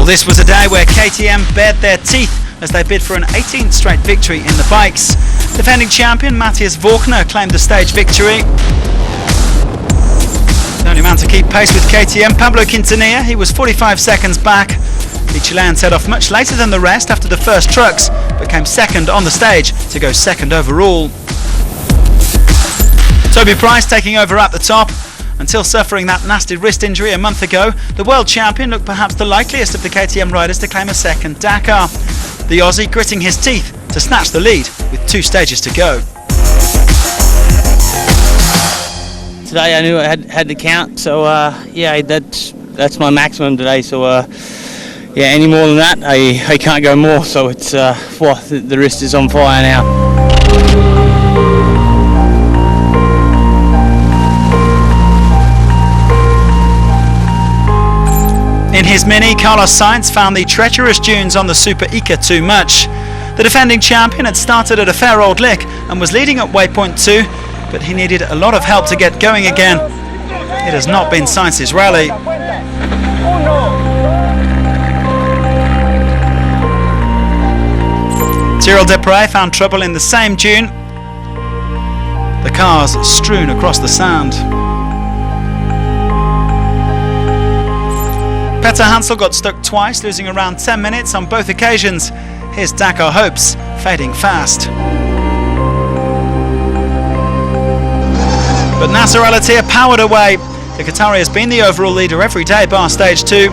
Well, this was a day where KTM bared their teeth as they bid for an 18th straight victory in the bikes. Defending champion Matthias Vorkner claimed the stage victory. The only man to keep pace with KTM, Pablo Quintanilla, he was 45 seconds back. The Chilean set off much later than the rest after the first trucks, but came second on the stage to go second overall. Toby Price taking over at the top. Until suffering that nasty wrist injury a month ago, the world champion looked perhaps the likeliest of the KTM riders to claim a second Dakar. The Aussie gritting his teeth to snatch the lead with 2 stages to go. Today I knew I had to count, so yeah, that's my maximum today. So yeah, any more than that, I can't go more. So it's the wrist is on fire now. In his Mini, Carlos Sainz found the treacherous dunes on the Super Ica too much. The defending champion had started at a fair old lick and was leading at waypoint 2, but he needed a lot of help to get going again. It has not been Sainz's rally. Cyril Desprez found trouble in the same dune. The cars strewn across the sand. Petter Hansel got stuck twice, losing around 10 minutes on both occasions. His Dakar hopes fading fast. But Nasser Al-Attiyah powered away. The Qatari has been the overall leader every day bar stage 2.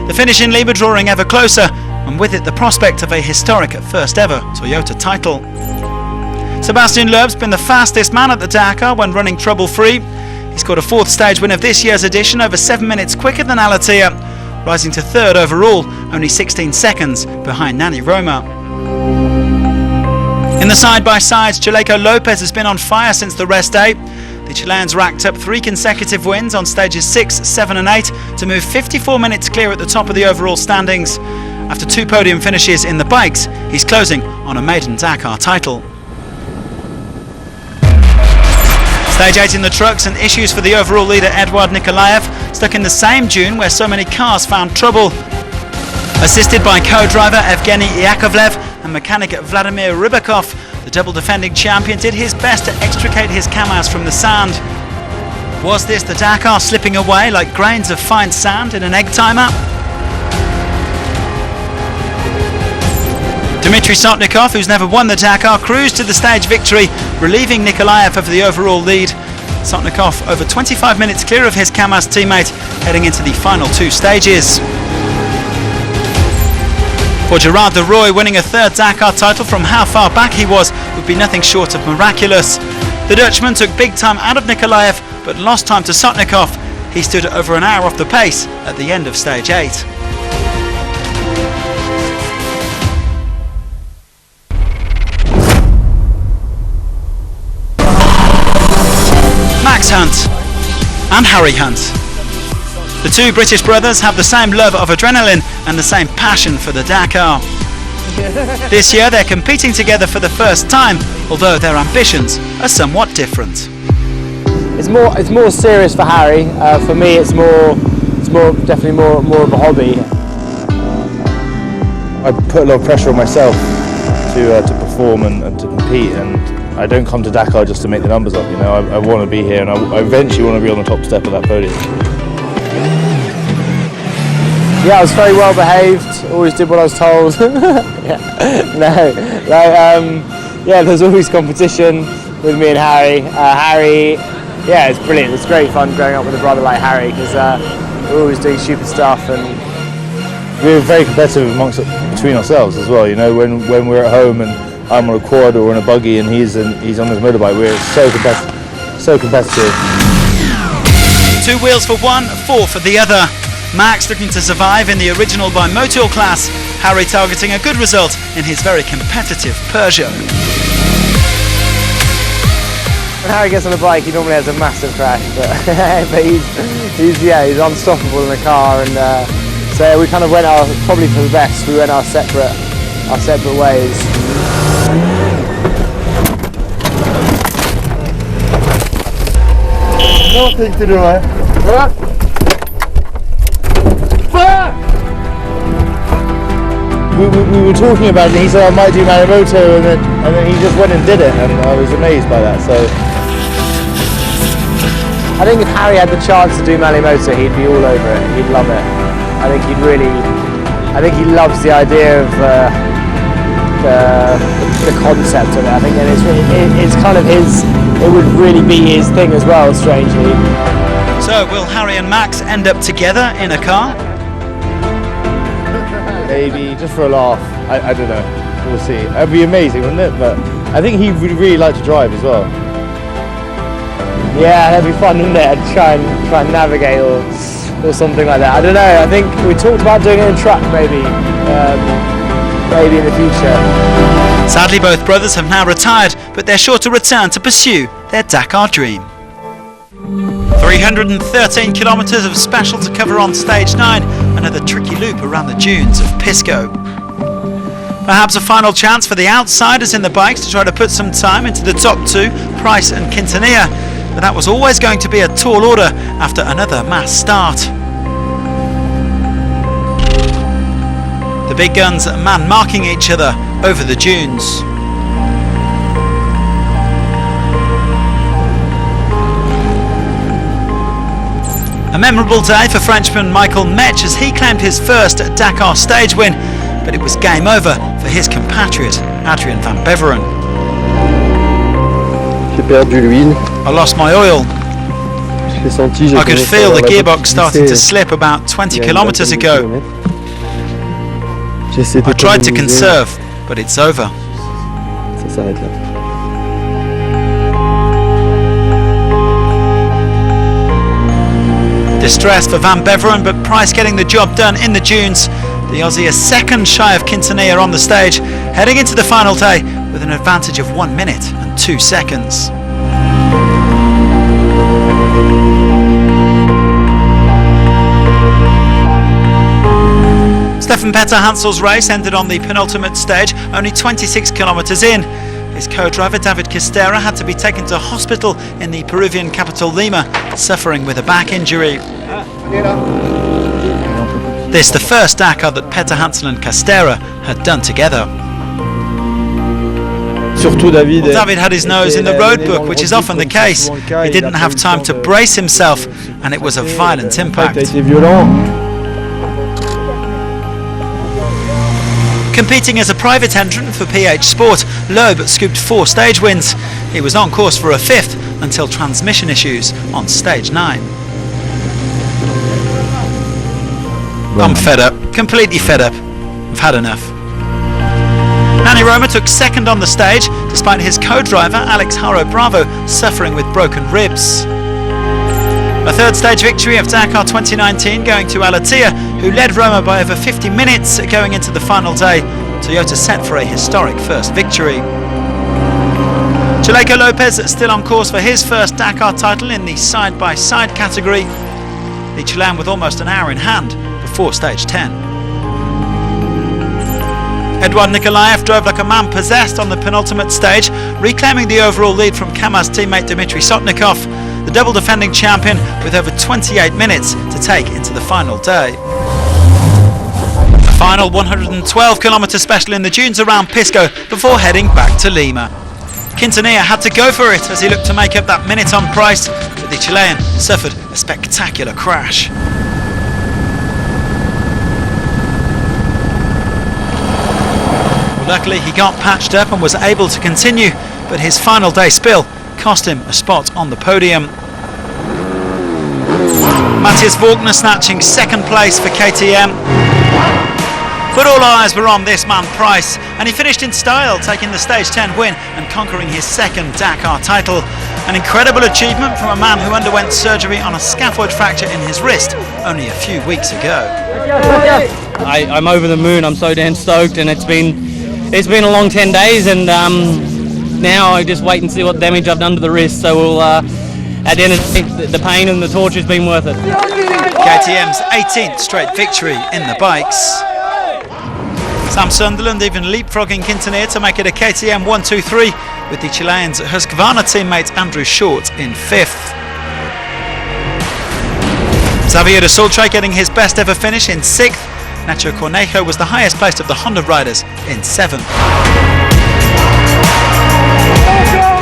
The finish in Libre drawing ever closer, and with it the prospect of a historic first ever Toyota title. Sebastian Loeb's been the fastest man at the Dakar when running trouble-free. He scored a 4th stage win of this year's edition, over 7 minutes quicker than Al-Attiyah, rising to 3rd overall, only 16 seconds behind Nani Roma. In the side-by-sides, Chaleco Lopez has been on fire since the rest day. The Chileans racked up 3 consecutive wins on stages 6, 7 and 8 to move 54 minutes clear at the top of the overall standings. After 2 podium finishes in the bikes, he's closing on a maiden Dakar title. Stage 8 in the trucks, and issues for the overall leader Eduard Nikolaev, stuck in the same dune where so many cars found trouble. Assisted by co-driver Evgeny Yakovlev and mechanic Vladimir Rybakov, the double defending champion did his best to extricate his Kamaz from the sand. Was this the Dakar slipping away like grains of fine sand in an egg timer? Dmitry Sotnikov, who's never won the Dakar, cruised to the stage victory, relieving Nikolaev of the overall lead. Sotnikov over 25 minutes clear of his Kamaz teammate, heading into the final 2 stages. For Gerard de Rooij, winning a 3rd Dakar title from how far back he was would be nothing short of miraculous. The Dutchman took big time out of Nikolaev, but lost time to Sotnikov. He stood over an hour off the pace at the end of stage 8. Max Hunt and Harry Hunt. The 2 British brothers have the same love of adrenaline and the same passion for the Dakar. This year they're competing together for the first time, although their ambitions are somewhat different. It's more serious for Harry. For me, it's definitely more of a hobby. I put a lot of pressure on myself to perform and to compete, and I don't come to Dakar just to make the numbers up. You know, I want to be here, and I eventually want to be on the top step of that podium. Yeah, I was very well behaved. Always did what I was told. Yeah, there's always competition with me and Harry. Harry, yeah, it's brilliant. It's great fun growing up with a brother like Harry, because we're always doing stupid stuff, and we're very competitive between ourselves as well. You know, when we're at home and I'm on a quad or in a buggy and he's on his motorbike, we're so competitive. 2 wheels for one, 4 for the other. Max looking to survive in the original by Motul class. Harry targeting a good result in his very competitive Peugeot. When Harry gets on the bike, he normally has a massive crash, but, but he's unstoppable in the car, and so we kind of went probably for the best. We went our separate ways. Nothing to do, man. we were talking about it, and he said I might do Malimoto, and then he just went and did it, and I was amazed by that. So I think if Harry had the chance to do Malimoto, he'd be all over it. He'd love it. I think he loves the idea of the concept of it. I think that it's kind of his. It would really be his thing as well, strangely. So will Harry and Max end up together in a car? maybe just for a laugh. I don't know. We'll see. That'd be amazing, wouldn't it? But I think he would really like to drive as well. Yeah, that'd be fun, wouldn't it? I'd try and navigate or something like that. I don't know. I think we talked about doing it in truck, maybe in the future. Sadly, both brothers have now retired, but they're sure to return to pursue their Dakar dream. 313 kilometres of special to cover on stage 9, another tricky loop around the dunes of Pisco. Perhaps a final chance for the outsiders in the bikes to try to put some time into the top two, Price and Quintanilla, but that was always going to be a tall order after another mass start. The big guns man-marking each other over the dunes. A memorable day for Frenchman Michael Metsch as he claimed his first Dakar stage win, but it was game over for his compatriot Adrian van Beveren. I lost my oil. I could feel the gearbox starting to slip about 20 kilometers ago. I tried to conserve, but it's over. Distress for Van Beveren, but Price getting the job done in the dunes. The Aussie a second shy of Quintanilla on the stage, heading into the final day with an advantage of 1 minute and 2 seconds. Stefan Petter Hansel's race ended on the penultimate stage, only 26 kilometres in. His co-driver David Castera had to be taken to hospital in the Peruvian capital Lima, suffering with a back injury. This the first Dakar that Petter Hansen and Castera had done together. Well, David had his nose in the road book, which is often the case. He didn't have time to brace himself, and it was a violent impact. Competing as a private entrant for PH Sport, Loeb scooped 4 stage wins. He was on course for a 5th until transmission issues on stage 9. I'm fed up, completely fed up. I've had enough. Nani Roma took 2nd on the stage, despite his co-driver Alex Haro Bravo suffering with broken ribs. A 3rd stage victory of Dakar 2019 going to Alatia, who led Roma by over 50 minutes going into the final day. Toyota set for a historic first victory. Chaleco Lopez still on course for his first Dakar title in the side-by-side category. The Chilean with almost an hour in hand before stage 10. Eduard Nikolaev drove like a man possessed on the penultimate stage, reclaiming the overall lead from Kamaz's teammate Dmitry Sotnikov, the double defending champion with over 28 minutes to take into the final day. A final 112 kilometre special in the dunes around Pisco before heading back to Lima. Quintanilla had to go for it as he looked to make up that minute on Price, but the Chilean suffered a spectacular crash. Luckily he got patched up and was able to continue, but his final day spill cost him a spot on the podium. Matthias Wagner snatching 2nd place for KTM. But all eyes were on this man Price, and he finished in style, taking the stage 10 win and conquering his 2nd Dakar title. An incredible achievement from a man who underwent surgery on a scaphoid fracture in his wrist only a few weeks ago. I'm over the moon. I'm so damn stoked, and it's been a long 10 days, and now I just wait and see what damage I've done to the wrist. So we'll, at the end of the day, the pain and the torture's been worth it. KTM's 18th straight victory in the bikes. Sam Sunderland even leapfrogging Quintanilla to make it a KTM 1-2-3, with the Chilean's Husqvarna teammate Andrew Short in 5th. Xavier de Sultre getting his best ever finish in 6th. Nacho Cornejo was the highest placed of the Honda riders in 7th.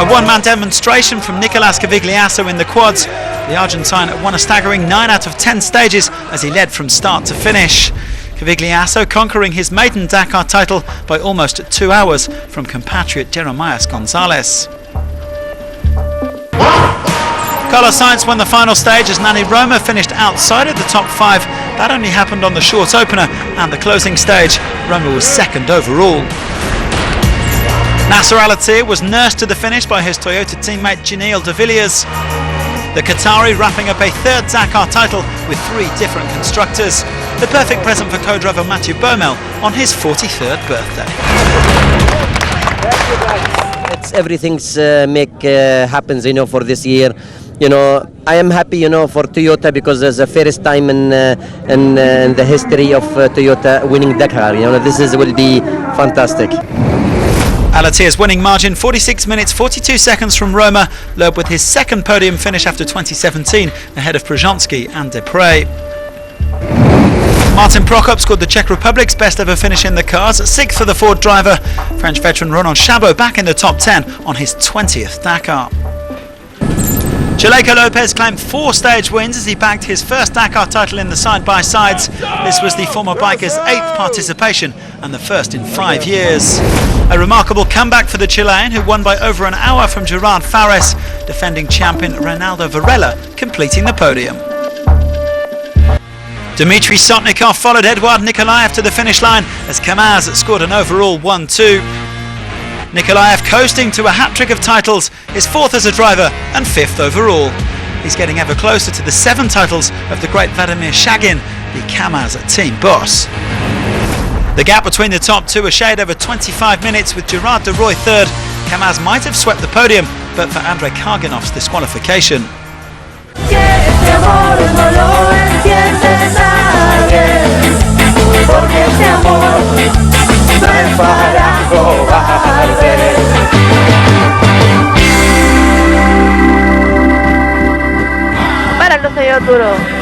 A one-man demonstration from Nicolas Cavigliasso in the quads. The Argentine won a staggering 9 out of 10 stages as he led from start to finish. Cavigliasso conquering his maiden Dakar title by almost 2 hours from compatriot Jeremias Gonzalez. Carlos Sainz won the final stage as Nani Roma finished outside of the top 5. That only happened on the short opener and the closing stage. Roma was 2nd overall. Nasser Al-Attiyah was nursed to the finish by his Toyota teammate Giniel de Villiers. The Qatari wrapping up a 3rd Dakar title with 3 different constructors. The perfect present for co-driver Mathieu Baumel on his 43rd birthday. It's everything's happens, for this year. I am happy, for Toyota because there's the first time in the history of Toyota winning Dakar. This will be fantastic. Al-Attiyah's winning margin 46 minutes 42 seconds from Roma, Loeb with his 2nd podium finish after 2017 ahead of Przonski and Depre. Martin Prokop scored the Czech Republic's best ever finish in the cars, 6th for the Ford driver. French veteran Ronan Chabot back in the top 10 on his 20th Dakar. Chaleco Lopez claimed 4 stage wins as he bagged his first Dakar title in the side-by-sides. This was the former biker's 8th participation and the first in 5 years. A remarkable comeback for the Chilean, who won by over an hour from Gerard Fares, defending champion Ronaldo Varela completing the podium. Dmitry Sotnikov followed Eduard Nikolaev to the finish line as Kamaz scored an overall 1-2. Nikolaev coasting to a hat-trick of titles, his 4th as a driver and 5th overall. He's getting ever closer to the 7 titles of the great Vladimir Shagin, the Kamaz team boss. The gap between the top 2 a shade over 25 minutes with Gerard de Roy 3rd. Kamaz might have swept the podium but for Andrei Karganov's disqualification. Para, no se dio duro.